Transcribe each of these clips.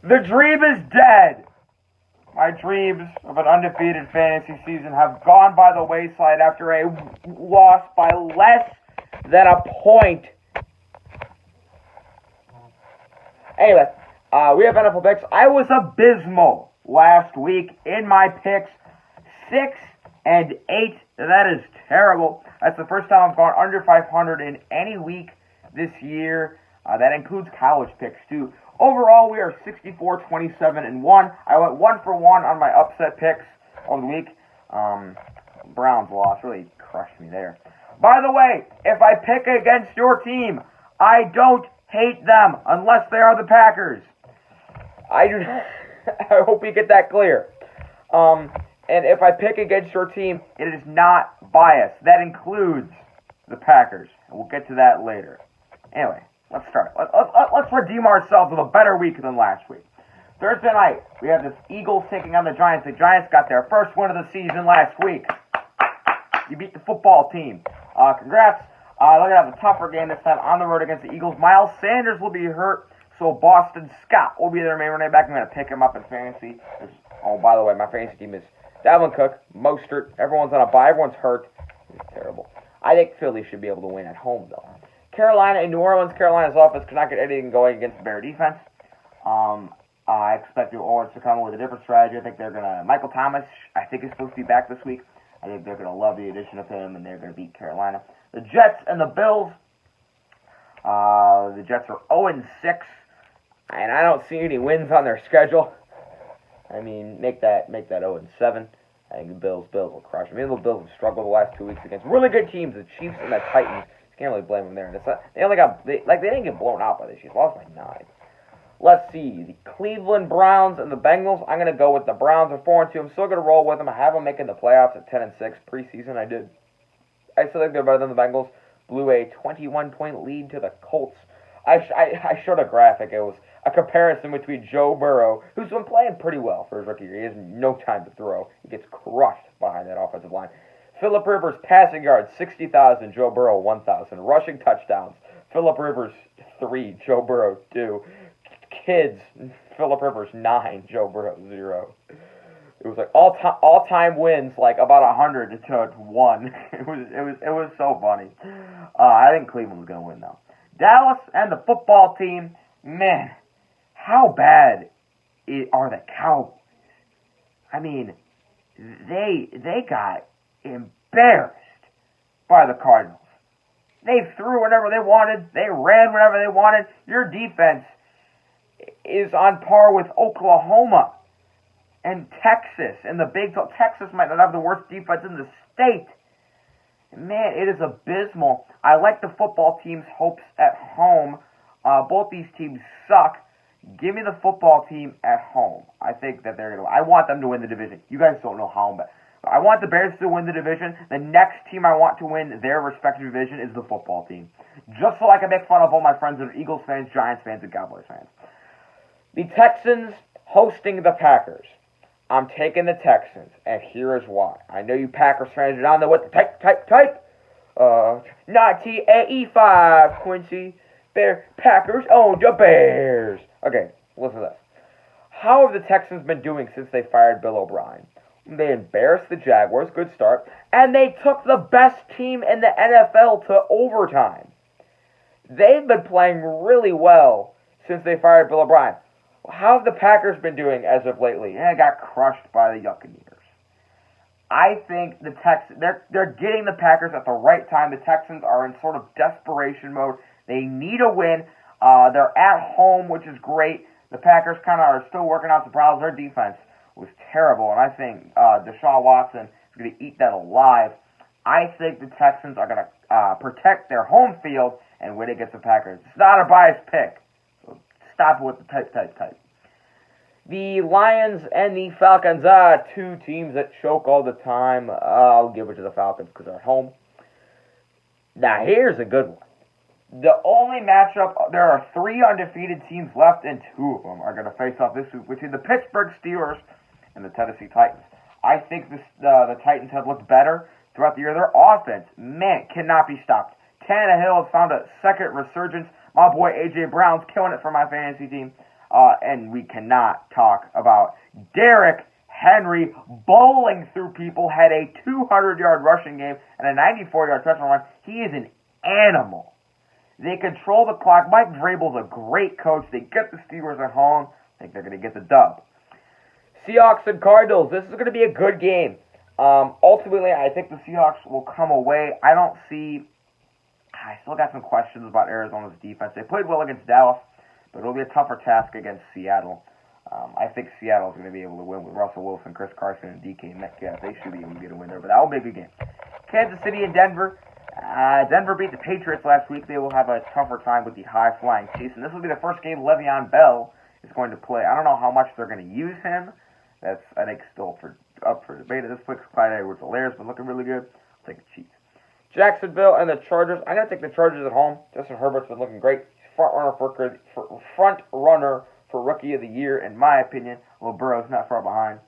The dream is dead. My dreams of an undefeated fantasy season have gone by the wayside after a loss by less than a point. Anyway, we have NFL picks. I was abysmal last week in my picks. 6 and 8. That is terrible. That's the first time I've gone under 500 in any week this year. That includes college picks too. Overall, we are 64, 27, and 1. I went 1 for 1 on my upset picks of the week. Browns loss really crushed me there. By the way, if I pick against your team, I don't hate them unless they are the Packers. I hope you get that clear. And if I pick against your team, it is not biased. That includes the Packers. And we'll get to that later. Anyway, let's start. Let's redeem ourselves with a better week than last week. Thursday night, we have the Eagles taking on the Giants. The Giants got their first win of the season last week. You beat the football team. Congrats. They're going to have a tougher game this time on the road against the Eagles. Miles Sanders will be hurt, so Boston Scott will be their main running back. I'm going to pick him up in fantasy. Oh, by the way, my fantasy team is Dalvin Cook, Mostert. Everyone's on a bye. Everyone's hurt. It's terrible. I think Philly should be able to win at home, though. Carolina and New Orleans. Carolina's offense could not get anything going against the Bear defense. I expect New Orleans to come with a different strategy. I think they're going to... Michael Thomas, I think, is supposed to be back this week. I think they're going to love the addition of him, and they're going to beat Carolina. The Jets and the Bills. The Jets are 0-6, and I don't see any wins on their schedule. I mean, make that 0-7. I think the Bills will crush them. Maybe the Bills have struggled the last 2 weeks against really good teams, the Chiefs and the Titans. You can't really blame them there. And it's not, they didn't get blown out by the Chiefs. Lost by 9. Let's see, the Cleveland Browns and the Bengals. I'm going to go with the Browns at 4-2. I'm still going to roll with them. I have them making the playoffs at 10-6 preseason. I still think they're better than the Bengals. Blew a 21-point lead to the Colts. I showed a graphic. It was a comparison between Joe Burrow, who's been playing pretty well for his rookie year. He has no time to throw. He gets crushed behind that offensive line. Phillip Rivers passing yards 60,000. Joe Burrow 1,000. Rushing touchdowns. Phillip Rivers 3. Joe Burrow 2. Kids, Phillip Rivers 9, Joe Burrow 0. It was like all time wins, like about 100 to 1. It was so funny. I think Cleveland's gonna win though. Dallas and the football team, man, how bad are the Cowboys? I mean, they got embarrassed by the Cardinals. They threw whenever they wanted. They ran whenever they wanted. Your defense is on par with Oklahoma and Texas and the Big 12. Texas might not have the worst defense in the state. Man, it is abysmal. I like the football team's hopes at home. Both these teams suck. Give me the football team at home. I think that they're going to. I want them to win the division. You guys don't know how, but I want the Bears to win the division. The next team I want to win their respective division is the football team. Just so I can make fun of all my friends that are Eagles fans, Giants fans, and Cowboys fans. The Texans hosting the Packers. I'm taking the Texans, and here is why. I know you Packers fans are down there with the type. 1985, Quincy. Packers own the Bears. Okay, listen to this. How have the Texans been doing since they fired Bill O'Brien? They embarrassed the Jaguars, good start, and they took the best team in the NFL to overtime. They've been playing really well since they fired Bill O'Brien. How have the Packers been doing as of lately? They got crushed by the Buccaneers. I think the Texans, they're getting the Packers at the right time. The Texans are in sort of desperation mode. They need a win. They're at home, which is great. The Packers kind of are still working out the problems. Their defense was terrible, and I think Deshaun Watson is going to eat that alive. I think the Texans are going to protect their home field and win against the Packers. It's not a biased pick. Stop it with the type. The Lions and the Falcons are two teams that choke all the time. I'll give it to the Falcons because they're at home. Now, here's a good one. The only matchup, there are 3 undefeated teams left, and 2 of them are going to face off this week between the Pittsburgh Steelers and the Tennessee Titans. I think the Titans have looked better throughout the year. Their offense, man, cannot be stopped. Tannehill has found a second resurgence. My boy A.J. Brown's killing it for my fantasy team. And we cannot talk about Derrick Henry bowling through people, had a 200-yard rushing game and a 94-yard touchdown run. He is an animal. They control the clock. Mike Vrabel's a great coach. They get the Steelers at home. I think they're going to get the dub. Seahawks and Cardinals. This is going to be a good game. Ultimately, I think the Seahawks will come away. I still got some questions about Arizona's defense. They played well against Dallas, but it'll be a tougher task against Seattle. I think Seattle's going to be able to win with Russell Wilson, Chris Carson, and DK Metcalf. They should be able to get a win there, but that will be a good game. Kansas City and Denver. Denver beat the Patriots last week. They will have a tougher time with the high-flying Chiefs, and this will be the first game Le'Veon Bell is going to play. I don't know how much they're going to use him. That's, I think, still up for debate at this point. Clyde Edwards-Helaire has been looking really good. I'll take the Chiefs. Jacksonville and the Chargers. I'm going to take the Chargers at home. Justin Herbert's been looking great. He's front runner for Rookie of the Year, in my opinion. Will Burrow's not far behind.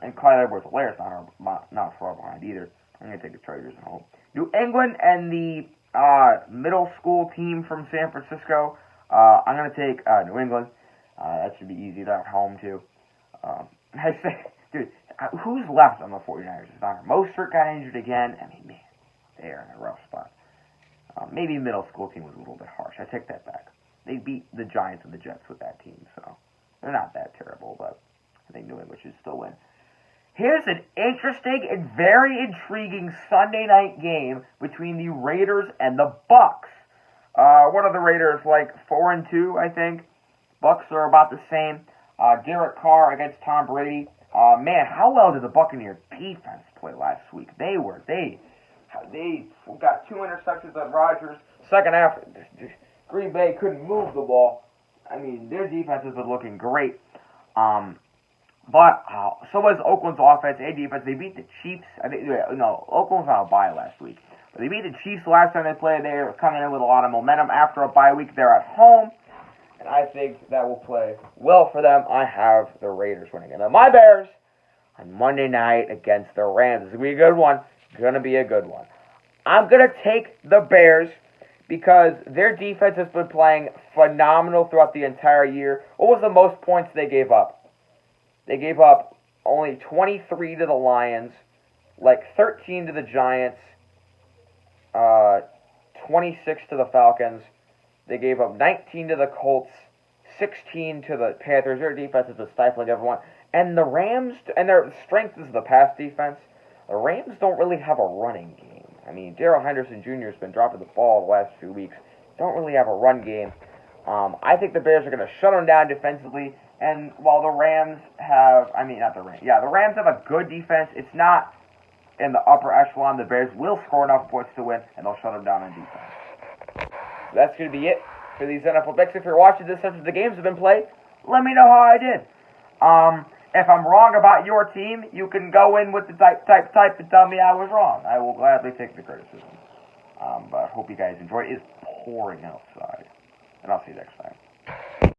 And Clyde Edwards-Helaire's not far behind either. I'm going to take the Chargers at home. New England and the middle school team from San Francisco. I'm going to take New England. That should be easy. They're at home, too. I say, dude, who's left on the 49ers? Mostert got injured again. I mean, man, they are in a rough spot. Maybe middle school team was a little bit harsh. I take that back. They beat the Giants and the Jets with that team, so they're not that terrible, but I think New England should still win. Here's an interesting and very intriguing Sunday night game between the Raiders and the Bucks. What are the Raiders, like 4-2, I think? Bucks are about the same. Derek Carr against Tom Brady. Man, how well did the Buccaneers defense play last week? They got 2 interceptions on Rodgers. Second half, Green Bay couldn't move the ball. I mean, their defense has been looking great. But so was Oakland's offense and defense. They beat the Chiefs. Oakland was on a bye last week. But they beat the Chiefs last time they played. They were coming in with a lot of momentum. After a bye week, they're at home. And I think that will play well for them. I have the Raiders winning. And then my Bears on Monday night against the Rams. It's going to be a good one. Going to be a good one. I'm going to take the Bears because their defense has been playing phenomenal throughout the entire year. What was the most points they gave up? They gave up only 23 to the Lions, like 13 to the Giants, 26 to the Falcons. They gave up 19 to the Colts, 16 to the Panthers. Their defense is just stifling everyone. And the Rams, and their strength is the pass defense. The Rams don't really have a running game. I mean, Darrell Henderson Jr. has been dropping the ball the last few weeks. Don't really have a run game. I think the Bears are going to shut them down defensively. And while the Rams have, the Rams have a good defense. It's not in the upper echelon. The Bears will score enough points to win, and they'll shut them down in defense. So that's going to be it for these NFL picks. If you're watching this after the games have been played, let me know how I did. If I'm wrong about your team, you can go in with the type and tell me I was wrong. I will gladly take the criticism. But I hope you guys enjoy it. It is pouring outside. And I'll see you next time.